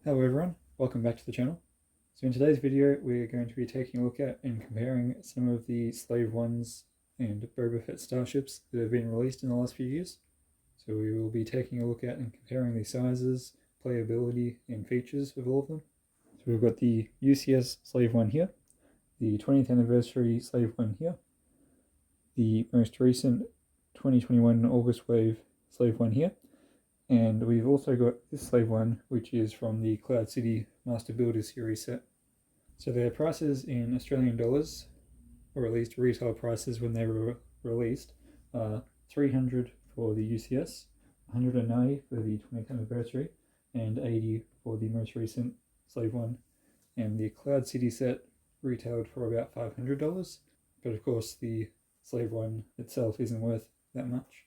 Hello everyone, welcome back to the channel. So in today's video we're going to be taking a look at and comparing some of the Slave Ones and Boba Fett Starships that have been released in the last few years. So we will be taking a look at and comparing the sizes, playability and features of all of them. So we've got the UCS Slave One here, the 20th anniversary Slave One here, the most recent 2021 August Wave Slave One here, and we've also got this Slave One, which is from the Cloud City Master Builder series set. So their prices in Australian dollars, or at least retail prices when they were released, are $300 for the UCS, $190 for the 20th anniversary, and $80 for the most recent Slave One. And the Cloud City set retailed for about $500, but of course the Slave One itself isn't worth that much.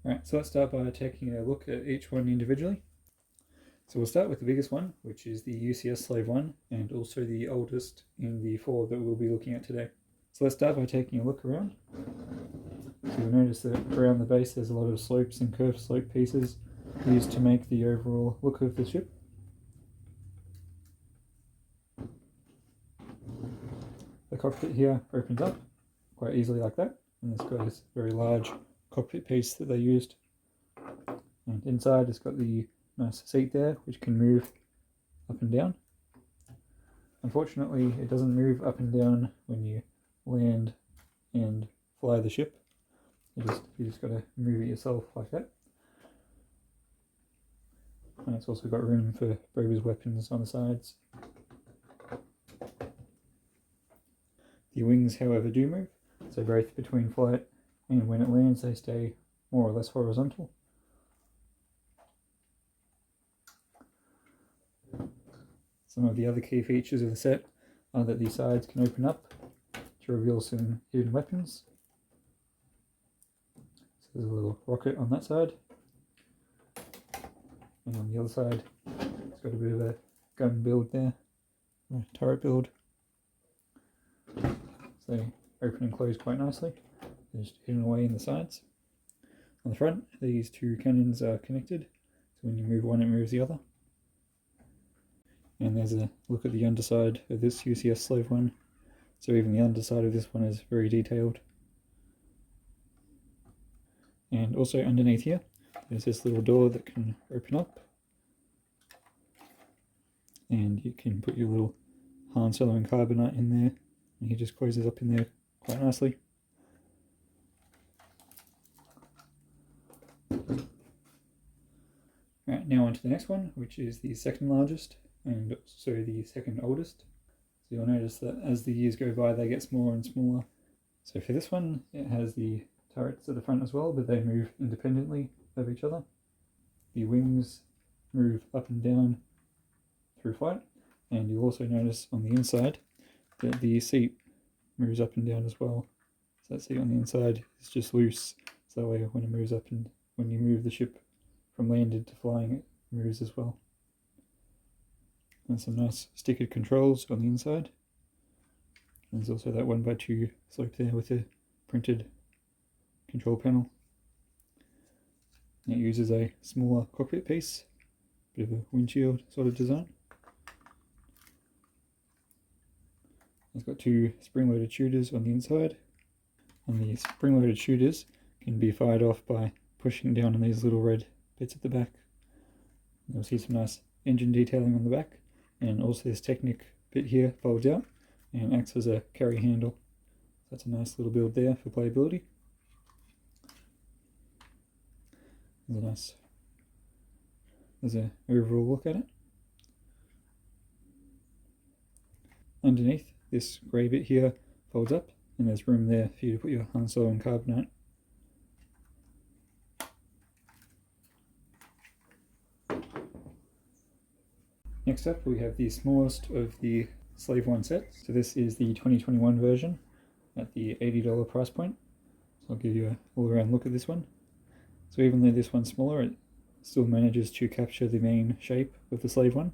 Alright, so let's start by taking a look at each one individually. So we'll start with the biggest one, which is the UCS Slave One, and also the oldest in the four that we'll be looking at today. So let's start by taking a look around. So you'll notice that around the base there's a lot of slopes and curved slope pieces used to make the overall look of the ship. The cockpit here opens up quite easily like that, and it's got this very large cockpit piece that they used, and inside it's got the nice seat there which can move up and down. Unfortunately it doesn't move up and down when you land and fly the ship. You just got to move it yourself like that. And it's also got room for Boba's weapons on the sides. The wings however do move, so both between flight and when it lands they stay more or less horizontal. Some of the other key features of the set are that the sides can open up to reveal some hidden weapons. So there's a little rocket on that side, and on the other side it's got a bit of a gun build there, a turret build. So they open and close quite nicely. Just hidden away in the sides. On the front, these two cannons are connected, so when you move one it moves the other. And there's a look at the underside of this UCS Slave One. So even the underside of this one is very detailed. And also underneath here, there's this little door that can open up, and you can put your little Han Solo and Carbonite in there, and he just closes up in there quite nicely. Right, now on to the next one, which is the second largest and also the second oldest. So you'll notice that as the years go by they get smaller and smaller. So for this one it has the turrets at the front as well, but they move independently of each other. The wings move up and down through flight, and you'll also notice on the inside that the seat moves up and down as well. So that seat on the inside is just loose, so that way when it moves up and when you move the ship from landed to flying it moves as well. And some nice stickered controls on the inside. And there's also that 1x2 slope there with a printed control panel. And it uses a smaller cockpit piece, bit of a windshield sort of design. It's got two spring-loaded shooters on the inside, and the spring-loaded shooters can be fired off by pushing down on these little red bits at the back. You'll see some nice engine detailing on the back, and also this Technic bit here folds out and acts as a carry handle. So that's a nice little build there for playability. There's an overall look at it. Underneath, this grey bit here folds up, and there's room there for you to put your Han Solo and Carbonite. Next up we have the smallest of the Slave One sets. So this is the 2021 version at the $80 price point. So I'll give you an all-around look at this one. So even though this one's smaller, it still manages to capture the main shape of the Slave One.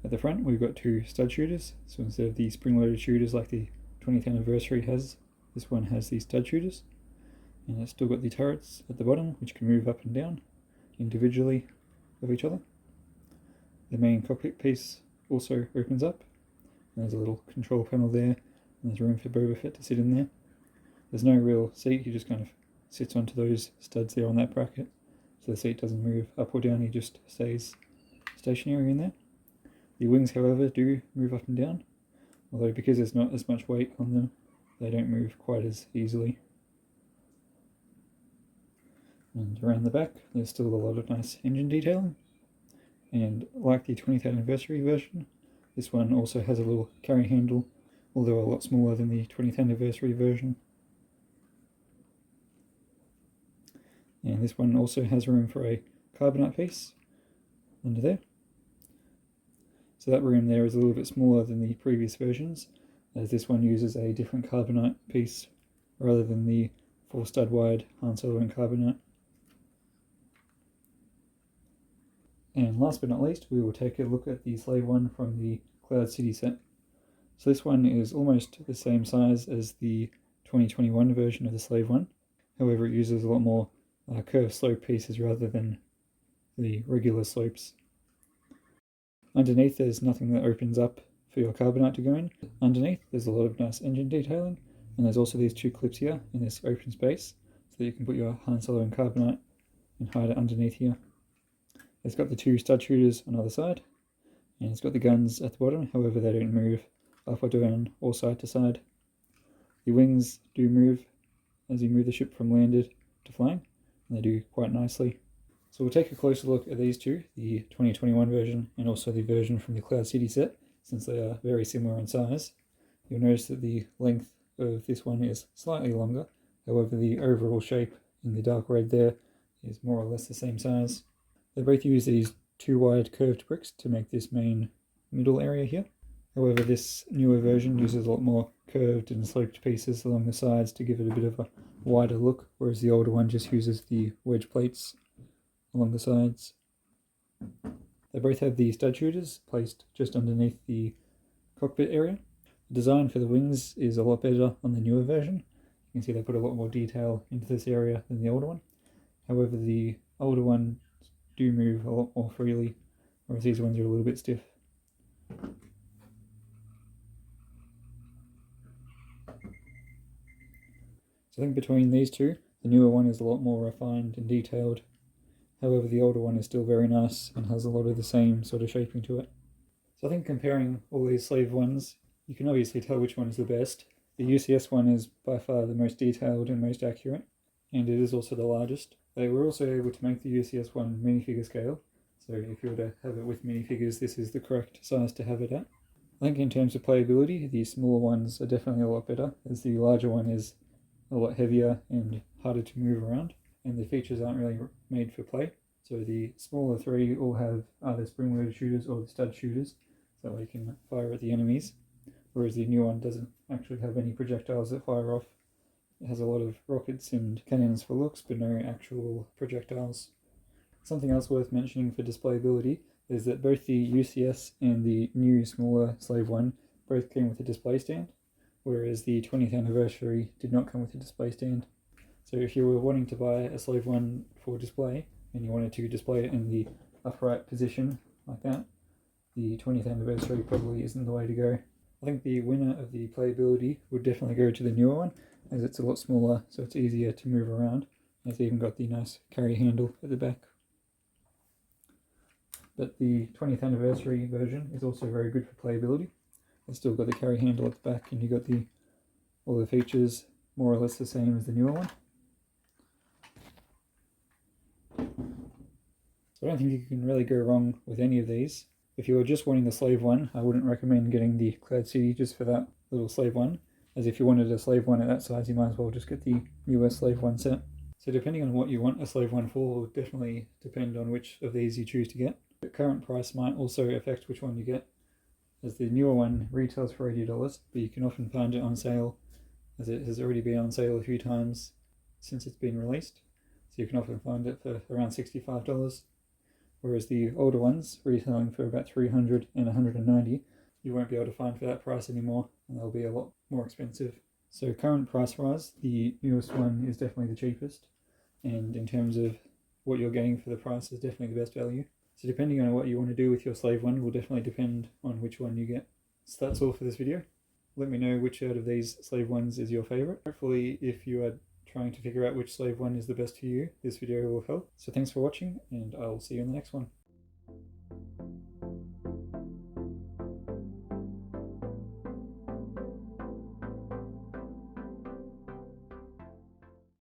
At the front we've got two stud shooters, so instead of the spring-loaded shooters like the 20th anniversary has, this one has these stud shooters. And it's still got the turrets at the bottom which can move up and down individually of each other. The main cockpit piece also opens up. And there's a little control panel there, and there's room for Boba Fett to sit in there. There's no real seat, he just kind of sits onto those studs there on that bracket, so the seat doesn't move up or down, he just stays stationary in there. The wings, however, do move up and down, although because there's not as much weight on them, they don't move quite as easily. And around the back, there's still a lot of nice engine detailing, and like the 20th anniversary version, this one also has a little carry handle, although a lot smaller than the 20th anniversary version. And this one also has room for a carbonite piece under there. So that room there is a little bit smaller than the previous versions, as this one uses a different carbonite piece rather than the 4 stud wide Han Solo and carbonite. And last but not least, we will take a look at the Slave One from the Cloud City set. So this one is almost the same size as the 2021 version of the Slave One. However, it uses a lot more curved slope pieces rather than the regular slopes. Underneath, there's nothing that opens up for your carbonite to go in. Underneath, there's a lot of nice engine detailing, and there's also these 2 clips here in this open space, so that you can put your Han Solo and carbonite and hide it underneath here. It's got the 2 stud shooters on either side, and it's got the guns at the bottom, however they don't move up or down or side to side. The wings do move as you move the ship from landed to flying, and they do quite nicely. So we'll take a closer look at these two, the 2021 version and also the version from the Cloud City set, since they are very similar in size. You'll notice that the length of this one is slightly longer, however the overall shape in the dark red there is more or less the same size. They both use these 2 wide curved bricks to make this main middle area here. However, this newer version uses a lot more curved and sloped pieces along the sides to give it a bit of a wider look, whereas the older one just uses the wedge plates along the sides. They both have the stud shooters placed just underneath the cockpit area. The design for the wings is a lot better on the newer version. You can see they put a lot more detail into this area than the older one. However, the older ones do move a lot more freely, whereas these ones are a little bit stiff. So I think between these two, the newer one is a lot more refined and detailed. However, the older one is still very nice and has a lot of the same sort of shaping to it. So I think comparing all these Slave Ones, you can obviously tell which one is the best. The UCS one is by far the most detailed and most accurate, and it is also the largest. They were also able to make the UCS one minifigure scale, so if you were to have it with minifigures, this is the correct size to have it at. I think in terms of playability, the smaller ones are definitely a lot better, as the larger one is a lot heavier and harder to move around, and the features aren't really made for play. So the smaller 3 all have either spring-loaded shooters or the stud shooters, so that way you can fire at the enemies, whereas the new one doesn't actually have any projectiles that fire off. It has a lot of rockets and cannons for looks, but no actual projectiles. Something else worth mentioning for displayability is that both the UCS and the new smaller Slave One both came with a display stand, whereas the 20th anniversary did not come with a display stand. So if you were wanting to buy a Slave One for display, and you wanted to display it in the upright position like that, the 20th anniversary probably isn't the way to go. I think the winner of the playability would definitely go to the newer one, as it's a lot smaller, so it's easier to move around. It's even got the nice carry handle at the back. But the 20th anniversary version is also very good for playability. It's still got the carry handle at the back, and you've got all the features more or less the same as the newer one. So I don't think you can really go wrong with any of these. If you were just wanting the Slave One, I wouldn't recommend getting the Cloud City just for that little Slave One, as if you wanted a Slave One at that size, you might as well just get the US Slave One set. So depending on what you want a Slave One for will definitely depend on which of these you choose to get. The current price might also affect which one you get, as the newer one retails for $80, but you can often find it on sale, as it has already been on sale a few times since it's been released. So you can often find it for around $65. Whereas the older ones, retailing for about $300 and $190, you won't be able to find for that price anymore, and they'll be a lot more expensive. So current price-wise, the newest one is definitely the cheapest, and in terms of what you're getting for the price is definitely the best value. So depending on what you want to do with your Slave One will definitely depend on which one you get. So that's all for this video. Let me know which out of these Slave Ones is your favourite. Hopefully if you are trying to figure out which Slave One is the best for you, this video will help. So thanks for watching, and I'll see you in the next one.